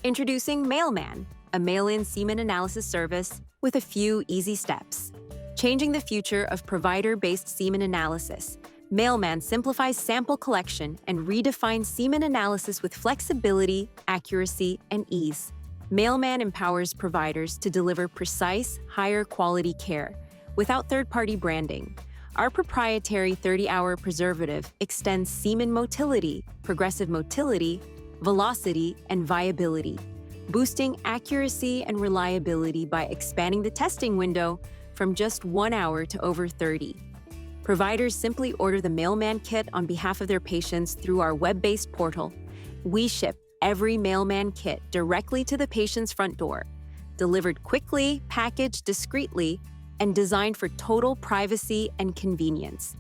Introducing MaleMan, a mail-in semen analysis service with a few easy steps. Changing the future of provider-based semen analysis, MaleMan simplifies sample collection and redefines semen analysis with flexibility, accuracy, and ease. MaleMan empowers providers to deliver precise, higher quality care without third-party branding. Our proprietary 30-hour preservative extends semen motility, progressive motility, velocity, and viability, boosting accuracy and reliability by expanding the testing window from just 1 hour to over 30. Providers simply order the MaleMan kit on behalf of their patients through our web-based portal. We ship every MaleMan kit directly to the patient's front door, delivered quickly, packaged discreetly, and designed for total privacy and convenience.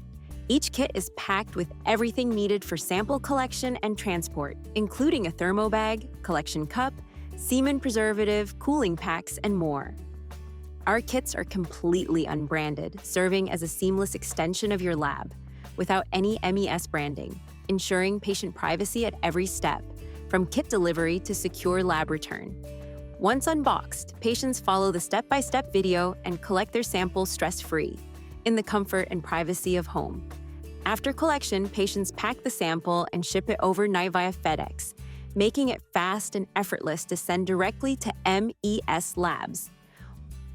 Each kit is packed with everything needed for sample collection and transport, including a thermo bag, collection cup, semen preservative, cooling packs, and more. Our kits are completely unbranded, serving as a seamless extension of your lab, without any MES branding, ensuring patient privacy at every step, from kit delivery to secure lab return. Once unboxed, patients follow the step-by-step video and collect their samples stress-free, in the comfort and privacy of home. After collection, patients pack the sample and ship it overnight via FedEx, making it fast and effortless to send directly to MES labs.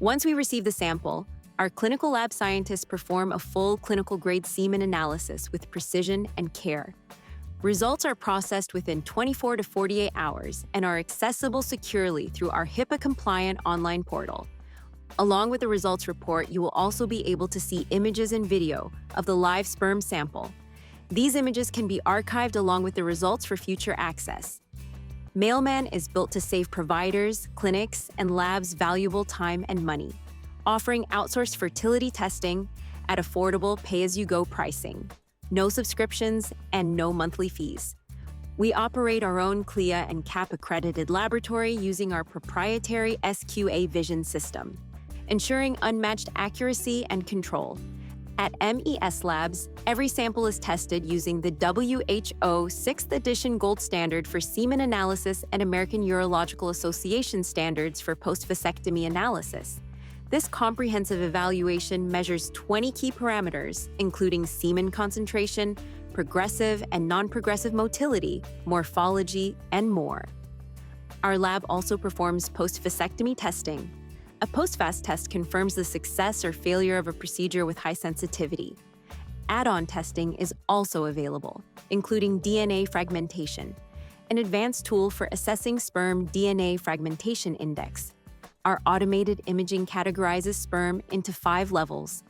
Once we receive the sample, our clinical lab scientists perform a full clinical-grade semen analysis with precision and care. Results are processed within 24 to 48 hours and are accessible securely through our HIPAA-compliant online portal. Along with the results report, you will also be able to see images and video of the live sperm sample. These images can be archived along with the results for future access. MaleMan is built to save providers, clinics, and labs valuable time and money, offering outsourced fertility testing at affordable pay-as-you-go pricing, no subscriptions, and no monthly fees. We operate our own CLIA and CAP-accredited laboratory using our proprietary SQA vision system, ensuring unmatched accuracy and control. At MES Labs, every sample is tested using the WHO 6th edition gold standard for semen analysis and American Urological Association standards for post-vasectomy analysis. This comprehensive evaluation measures 20 key parameters, including semen concentration, progressive and non-progressive motility, morphology, and more. Our lab also performs post-vasectomy testing. A post-vas test confirms the success or failure of a procedure with high sensitivity. Add-on testing is also available, including DNA fragmentation, an advanced tool for assessing sperm DNA fragmentation index. Our automated imaging categorizes sperm into 5 levels.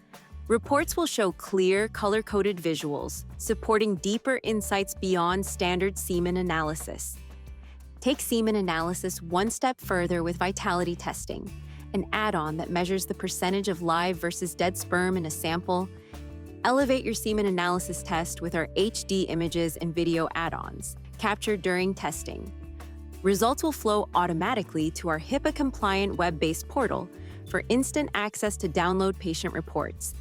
Reports will show clear, color-coded visuals, supporting deeper insights beyond standard semen analysis. Take semen analysis one step further with vitality testing, an add-on that measures the percentage of live versus dead sperm in a sample. Elevate your semen analysis test with our HD images and video add-ons, captured during testing. Results will flow automatically to our HIPAA-compliant web-based portal for instant access to download patient reports.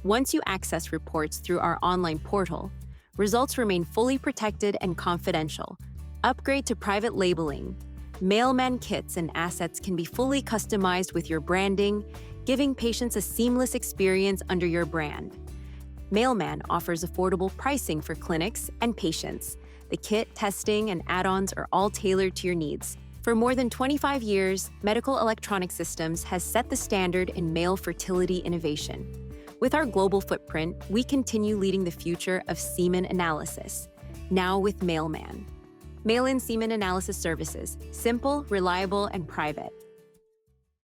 Once you access reports through our online portal, results remain fully protected and confidential. Upgrade to private labeling. MaleMan kits and assets can be fully customized with your branding, giving patients a seamless experience under your brand. MaleMan offers affordable pricing for clinics and patients. The kit, testing, and add-ons are all tailored to your needs. For more than 25 years, Medical Electronic Systems has set the standard in male fertility innovation. With our global footprint, we continue leading the future of semen analysis, now with MaleMan. Mail-in semen analysis services, simple, reliable, and private.